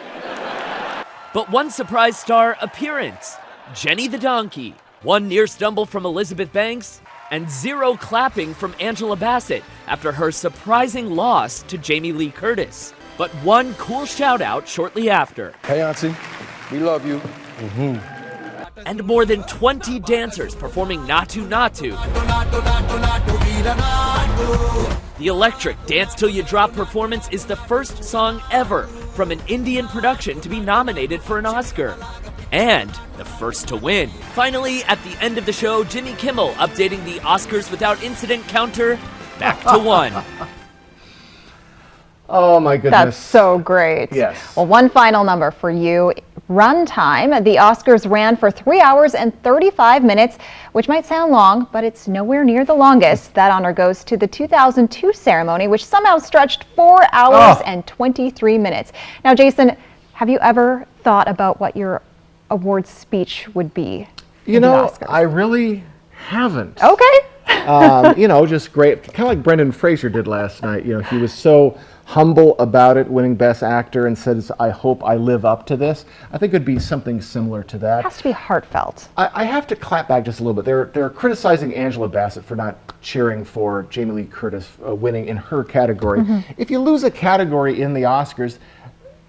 But 1 surprise star appearance, Jenny the Donkey. 1 near stumble from Elizabeth Banks, and 0 clapping from Angela Bassett after her surprising loss to Jamie Lee Curtis. But 1 cool shout out shortly after. Hey, Auntie, we love you. And more than 20 dancers performing Natu Natu. The electric Dance Till You Drop performance is the first song ever from an Indian production to be nominated for an Oscar. And the first to win. Finally, at the end of the show, Jimmy Kimmel updating the Oscars Without Incident counter back to 1. Oh my goodness. That's so great. Yes. Well, one final number for you. Runtime. The Oscars ran for 3 hours and 35 minutes, which might sound long, but it's nowhere near the longest. That honor goes to the 2002 ceremony, which somehow stretched 4 hours and 23 minutes. Now, Jason, have you ever thought about what your awards speech would be? You know, I really haven't. Okay. You know, just great. Kind of like Brendan Fraser did last night. You know, he was so humble about it, winning Best Actor, and says, I hope I live up to this. I think it'd be something similar to that. It has to be heartfelt. I have to clap back just a little bit. They're criticizing Angela Bassett for not cheering for Jamie Lee Curtis winning in her category. Mm-hmm. If you lose a category in the Oscars,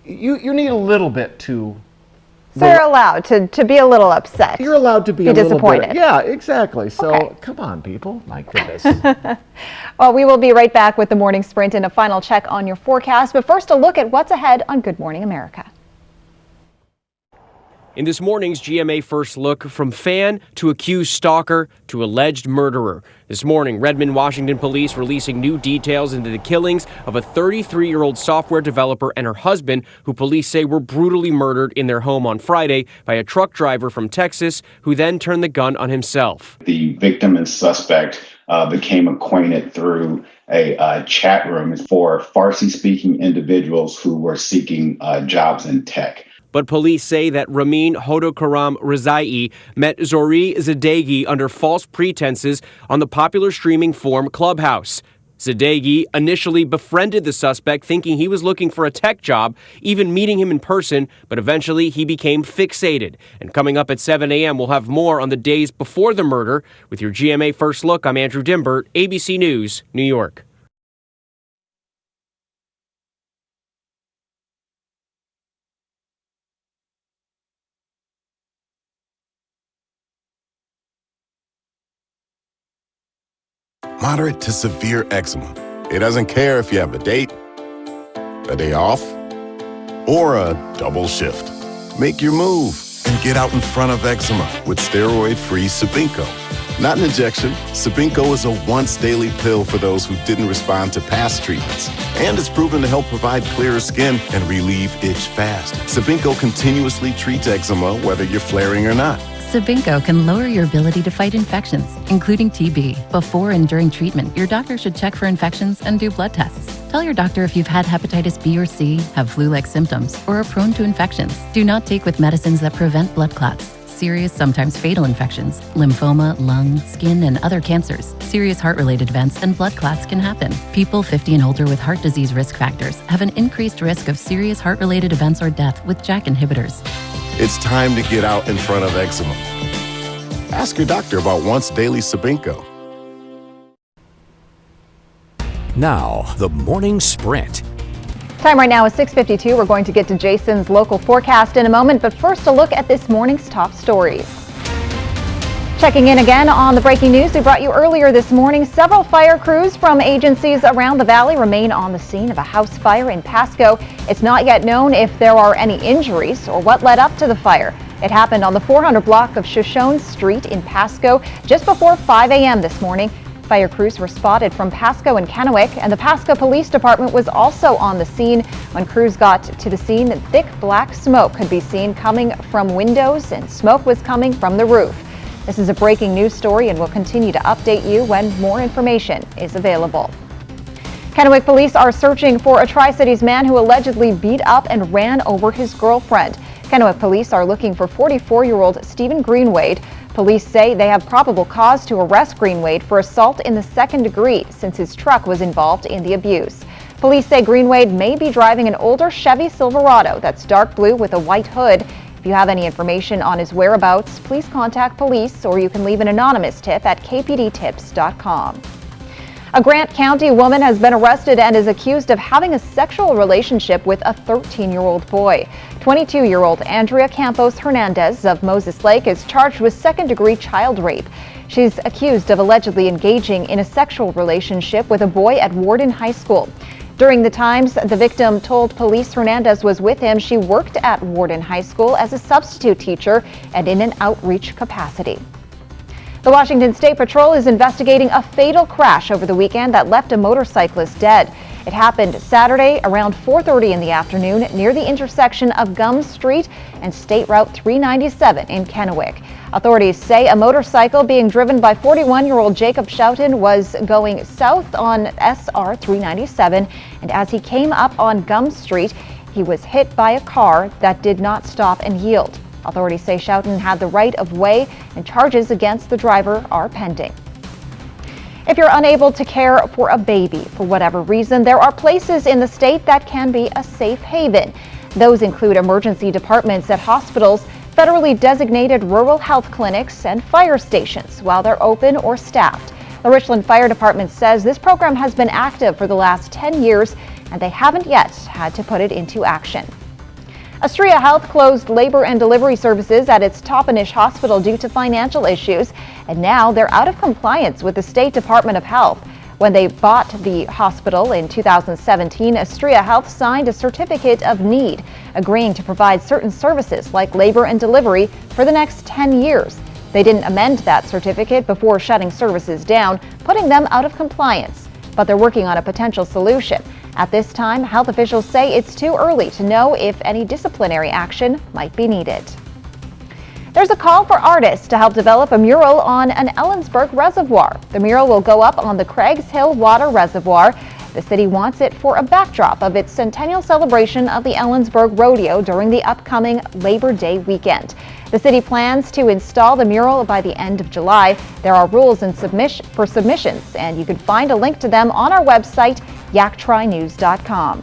you need a little bit to... So you're allowed to be a little upset. You're allowed to be a little disappointed. bit. Yeah, exactly. So Okay. come on, people. My goodness. Well, we will be right back with the morning sprint and a final check on your forecast. But first, a look at what's ahead on Good Morning America. In this morning's GMA First Look, from fan to accused stalker to alleged murderer. This morning, Redmond, Washington police releasing new details into the killings of a 33-year-old software developer and her husband, who police say were brutally murdered in their home on Friday by a truck driver from Texas, who then turned the gun on himself. The victim and suspect became acquainted through a chat room for Farsi-speaking individuals who were seeking jobs in tech. But police say that Ramin Hodokaram Rezai met Zori Zadegi under false pretenses on the popular streaming forum Clubhouse. Zadegi initially befriended the suspect, thinking he was looking for a tech job, even meeting him in person, but eventually he became fixated. And coming up at 7 a.m., we'll have more on the days before the murder. With your GMA First Look, I'm Andrew Dimbert, ABC News, New York. Moderate to severe eczema. It doesn't care if you have a date, a day off, or a double shift. Make your move and get out in front of eczema with steroid-free Sabinco. Not an injection, Sabinco is a once-daily pill for those who didn't respond to past treatments. And it's proven to help provide clearer skin and relieve itch fast. Sabinco continuously treats eczema whether you're flaring or not. Sabinco can lower your ability to fight infections, including TB. Before and during treatment, your doctor should check for infections and do blood tests. Tell your doctor if you've had hepatitis B or C, have flu-like symptoms, or are prone to infections. Do not take with medicines that prevent blood clots, serious, sometimes fatal infections, lymphoma, lung, skin, and other cancers. Serious heart-related events and blood clots can happen. People 50 and older with heart disease risk factors have an increased risk of serious heart-related events or death with JAK inhibitors. It's time to get out in front of eczema. Ask your doctor about once daily Sabinco. Now, the morning sprint. Time right now is 6:52. We're going to get to Jason's local forecast in a moment, but first a look at this morning's top stories. Checking in again on the breaking news we brought you earlier this morning. Several fire crews from agencies around the valley remain on the scene of a house fire in Pasco. It's not yet known if there are any injuries or what led up to the fire. It happened on the 400 block of Shoshone Street in Pasco just before 5 a.m. this morning. Fire crews were spotted from Pasco and Kennewick, and the Pasco Police Department was also on the scene. When crews got to the scene, thick black smoke could be seen coming from windows, and smoke was coming from the roof. This is a breaking news story, and we'll continue to update you when more information is available. Kennewick police are searching for a Tri-Cities man who allegedly beat up and ran over his girlfriend. Kennewick police are looking for 44-year-old Stephen Greenwade. Police say they have probable cause to arrest Greenwade for assault in the second degree since his truck was involved in the abuse. Police say Greenwade may be driving an older Chevy Silverado that's dark blue with a white hood. If you have any information on his whereabouts, please contact police, or you can leave an anonymous tip at kpdtips.com. A Grant County woman has been arrested and is accused of having a sexual relationship with a 13-year-old boy. 22-year-old Andrea Campos Hernandez of Moses Lake is charged with second-degree child rape. She's accused of allegedly engaging in a sexual relationship with a boy at Warden High School. During the times the victim told police Hernandez was with him, she worked at Warden High School as a substitute teacher and in an outreach capacity. The Washington State Patrol is investigating a fatal crash over the weekend that left a motorcyclist dead. It happened Saturday around 4:30 in the afternoon near the intersection of Gum Street and State Route 397 in Kennewick. Authorities say a motorcycle being driven by 41-year-old Jacob Schouten was going south on SR 397, and as he came up on Gum Street, he was hit by a car that did not stop and yield. Authorities say Schouten had the right of way, and charges against the driver are pending. If you're unable to care for a baby for whatever reason, there are places in the state that can be a safe haven. Those include emergency departments at hospitals, federally designated rural health clinics, and fire stations while they're open or staffed. The Richland Fire Department says this program has been active for the last 10 years, and they haven't yet had to put it into action. Astria Health closed labor and delivery services at its Toppenish Hospital due to financial issues, and now they're out of compliance with the State Department of Health. When they bought the hospital in 2017, Astria Health signed a certificate of need, agreeing to provide certain services like labor and delivery for the next 10 years. They didn't amend that certificate before shutting services down, putting them out of compliance, but they're working on a potential solution. At this time, health officials say it's too early to know if any disciplinary action might be needed. There's a call for artists to help develop a mural on an Ellensburg reservoir. The mural will go up on the Craigs Hill Water Reservoir. The city wants it for a backdrop of its centennial celebration of the Ellensburg Rodeo during the upcoming Labor Day weekend. The city plans to install the mural by the end of July. There are rules for submissions, and you can find a link to them on our website, yaktrinews.com.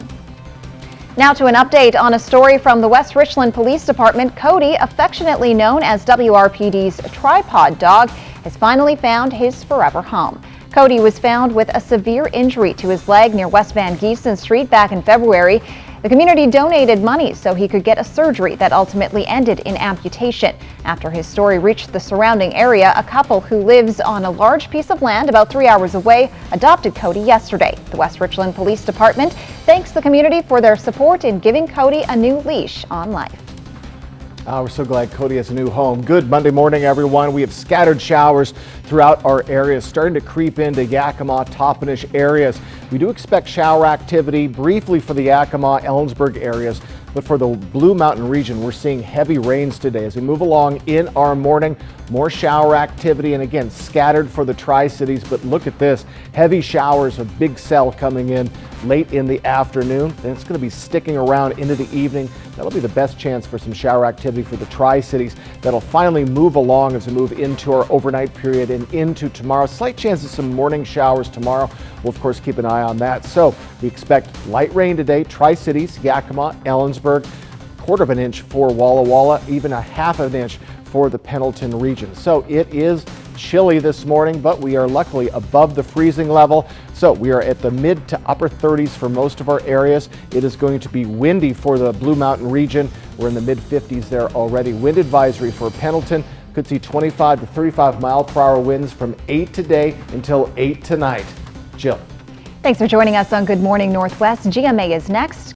Now to an update on a story from the West Richland Police Department. Cody, affectionately known as WRPD's tripod dog, has finally found his forever home. Cody was found with a severe injury to his leg near West Van Giesen Street back in February. The community donated money so he could get a surgery that ultimately ended in amputation. After his story reached the surrounding area, a couple who lives on a large piece of land about 3 hours away adopted Cody yesterday. The West Richland Police Department thanks the community for their support in giving Cody a new leash on life. We're so glad Cody has a new home. Good Monday morning, everyone. We have scattered showers throughout our areas, starting to creep into Yakima, Toppenish areas. We do expect shower activity briefly for the Yakima, Ellensburg areas, but for the Blue Mountain region, we're seeing heavy rains today. As we move along in our morning, more shower activity, and again, scattered for the Tri-Cities, but look at this, heavy showers, a big cell coming in late in the afternoon. Then it's going to be sticking around into the evening. That'll be the best chance for some shower activity for the Tri-Cities. That'll finally move along as we move into our overnight period and into tomorrow. Slight chance of some morning showers tomorrow. We'll of course keep an eye on that. So we expect light rain today, Tri-Cities, Yakima, Ellensburg, 1/4 inch for Walla Walla, even 1/2 inch for the Pendleton region. So it is chilly this morning, but we are luckily above the freezing level. So we are at the mid to upper 30s for most of our areas. It is going to be windy for the Blue Mountain region. We're in the mid 50s there already. Wind advisory for Pendleton, Could see 25 to 35 mile-per-hour winds from 8 today until 8 tonight. Jill. Thanks for joining us on Good Morning Northwest. GMA is next.